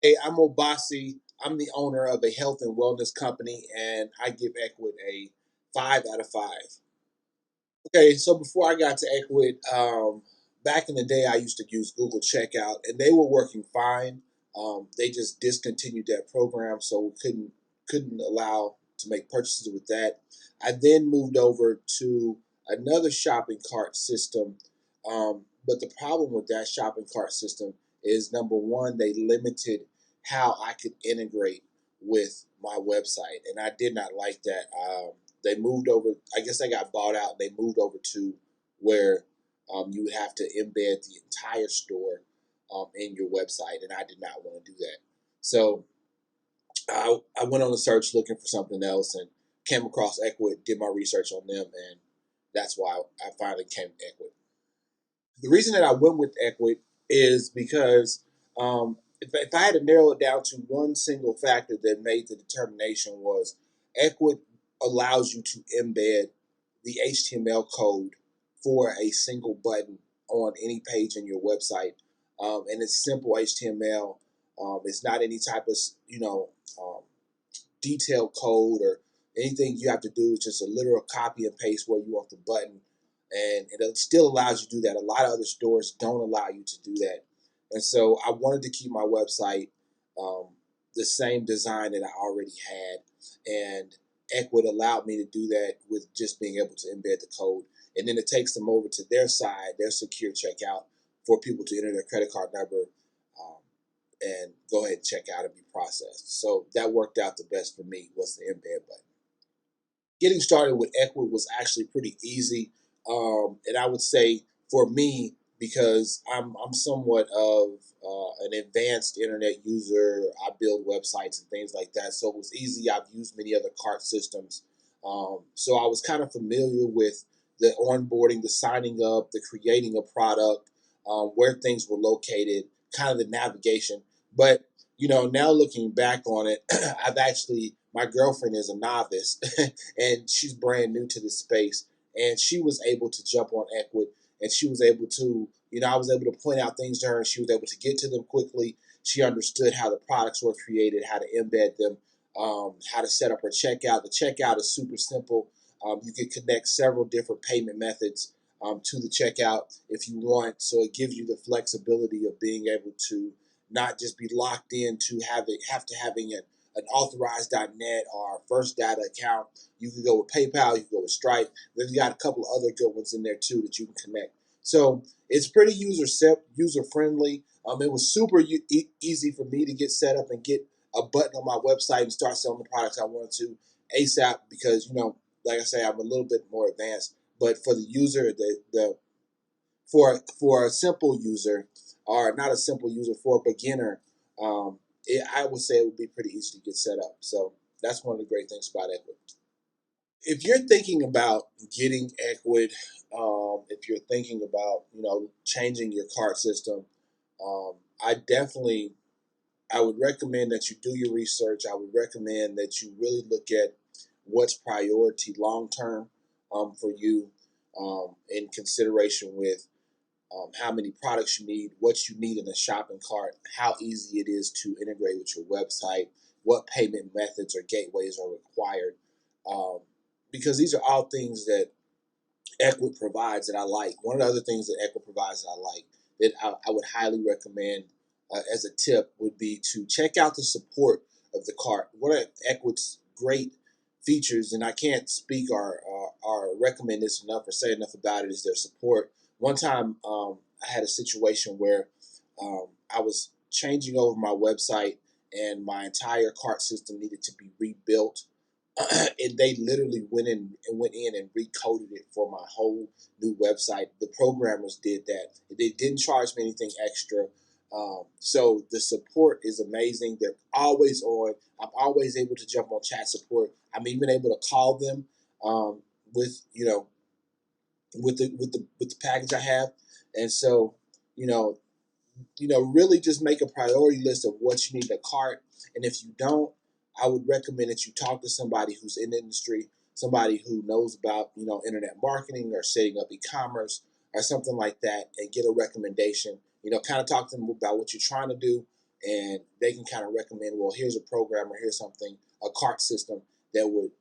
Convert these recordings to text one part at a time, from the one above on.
Hey, I'm Obasi. I'm the owner of a health and wellness company, and I give Ecwid a 5 out of 5. Okay, so before I got to Ecwid, back in the day, I used to use Google Checkout, and they were working fine. They just discontinued that program, so we couldn't allow to make purchases with that. I then moved over to another shopping cart system, but the problem with that shopping cart system is number one, they limited how I could integrate with my website, and I did not like that. They moved over. I guess they got bought out. They moved over to where you would have to embed the entire store in your website, and I did not want to do that. So I went on a search looking for something else and came across Ecwid, did my research on them, and that's why I finally came to Ecwid. The reason that I went with Ecwid is because if I had to narrow it down to one single factor that made the determination was Ecwid allows you to embed the HTML code for a single button on any page in your website, and it's simple HTML. It's not any type of um, detailed code or anything you have to do. It's just a literal copy and paste where you want the button, and it still allows you to do that. A lot of other stores don't allow you to do that, and so I wanted to keep my website um, the same design that I already had, and Ecwid allowed me to do that with just being able to embed the code, and then it takes them over to their side, their secure checkout, for people to enter their credit card number, um, and go ahead and check out and be processed. So that worked out the best for me was the embed button. Getting started with Ecwid was actually pretty easy, and I would say for me because I'm somewhat of an advanced internet user. I build websites and things like that, so it was easy. I've used many other cart systems, so I was kind of familiar with the onboarding, the signing up, the creating a product, where things were located, kind of the navigation. But now looking back on it, I've actually my girlfriend is a novice, and she's brand new to this space, and she was able to jump on Ecwid, and she was able to, I was able to point out things to her, and she was able to get to them quickly. She understood how the products were created, how to embed them, how to set up her checkout. The checkout is super simple. You can connect several different payment methods to the checkout if you want, so it gives you the flexibility of being able to not just be locked in to have to having an authorized.net or First Data account. You can go with PayPal, you can go with Stripe. Then you got a couple of other good ones in there too that you can connect. So it's pretty user friendly. It was super easy for me to get set up and get a button on my website and start selling the products I wanted to ASAP because like I say, I'm a little bit more advanced. But for the user, the for a simple user, or not a simple user, for a beginner, I would say it would be pretty easy to get set up. So that's one of the great things about Ecwid. If you're thinking about getting Ecwid, if you're thinking about changing your card system, um, I definitely I would recommend that you do your research. I would recommend that you really look at what's priority long term for you, in consideration with how many products you need, what you need in a shopping cart, how easy it is to integrate with your website, what payment methods or gateways are required. Um, because these are all things that Ecwid provides that I like. One of the other things that Ecwid provides that I like that I would highly recommend as a tip would be to check out the support of the cart. One of Ecwid's great features, and I can't speak or recommend this enough or say enough about it, is their support. One time I had a situation where I was changing over my website and my entire cart system needed to be rebuilt, and they literally went in and recoded it for my whole new website. The programmers did that. They didn't charge me anything extra. So the support is amazing. They're always on. I'm always able to jump on chat support. I'm even able to call them with with the package I have, and so you know really just make a priority list of what you need in a cart. And if you don't, I would recommend that you talk to somebody who's in the industry, somebody who knows about, internet marketing or setting up e-commerce or something like that, and get a recommendation. Kind of talk to them about what you're trying to do, and they can kind of recommend, well, here's a program or here's something, a cart system that would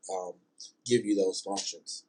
give you those functions.